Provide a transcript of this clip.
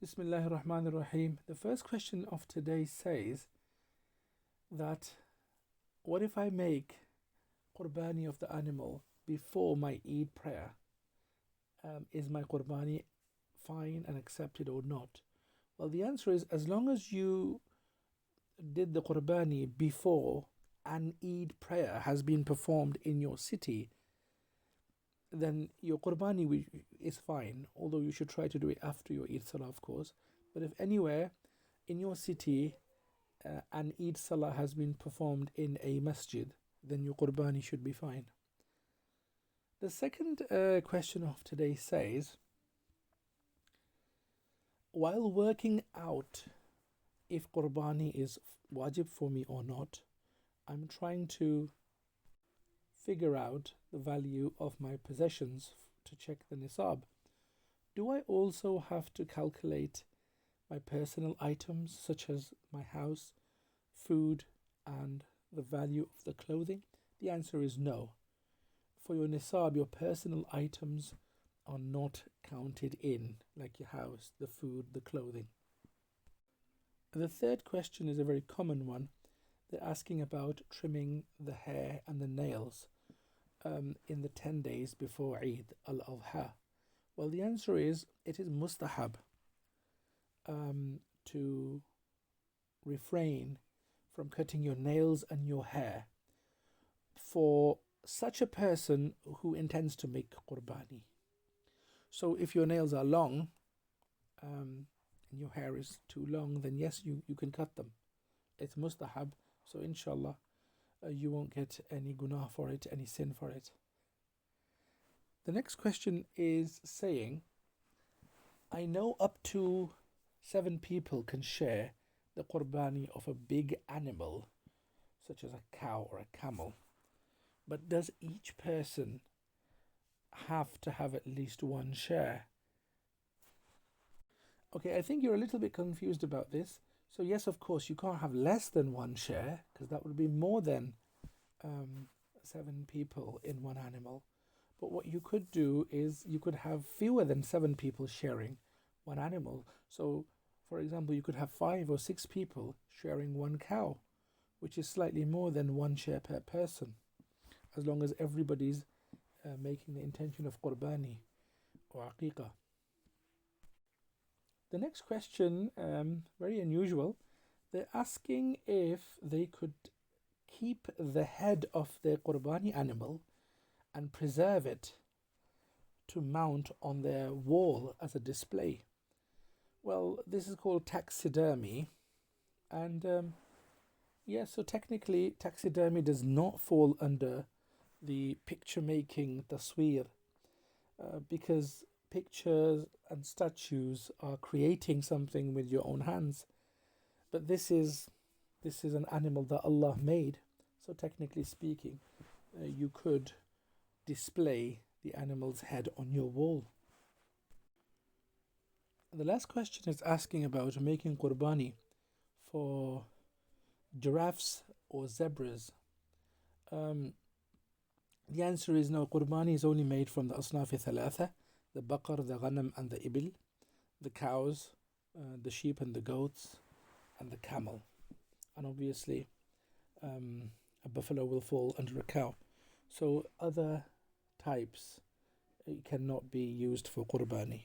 Bismillahir Rahmanir Rahim. The first question of today says that what if I make Qurbani of the animal before my Eid prayer? Is my Qurbani fine and accepted or not? Well, the answer is as long as you did the Qurbani before an Eid prayer has been performed in your city, then your Qurbani is fine, although you should try to do it after your Eid Salah, of course. But if anywhere in your city an Eid Salah has been performed in a masjid, then your Qurbani should be fine. The second question of today says, while working out if Qurbani is wajib for me or not, I'm trying to figure out the value of my possessions to check the nisab. Do I also have to calculate my personal items such as my house, food, and the value of the clothing? The answer is no. For your nisab, your personal items are not counted in, like your house, the food, the clothing. The third question is a very common one. They're asking about trimming the hair and the nails in the 10 days before Eid al-Adha. Well, the answer is it is mustahab to refrain from cutting your nails and your hair for such a person who intends to make Qurbani. So if your nails are long and your hair is too long, then yes, you can cut them. It's mustahab, so inshallah you won't get any gunah for it, any sin for it. The next question is saying, I know up to 7 people can share the Qurbani of a big animal, such as a cow or a camel. But does each person have to have at least one share? Okay, I think you're a little bit confused about this. So yes, of course, you can't have less than one share, because that would be more than 7 people in one animal. But what you could do is you could have fewer than 7 people sharing one animal. So, for example, you could have 5 or 6 people sharing one cow, which is slightly more than one share per person, as long as everybody's making the intention of Qurbani or Aqiqah. The next question, very unusual. They're asking if they could keep the head of their Qurbani animal and preserve it to mount on their wall as a display. Well, this is called taxidermy. And so technically, taxidermy does not fall under the picture making tasweer because pictures and statues are creating something with your own hands. But this is an animal that Allah made. So technically speaking, you could display the animal's head on your wall. The last question is asking about making Qurbani for giraffes or zebras. The answer is no. Qurbani is only made from the asnaf thalatha, the baqar, the ghanam and the ibil, the cows, the sheep and the goats, and the camel. And obviously a buffalo will fall under a cow. So other types cannot be used for Qurbani.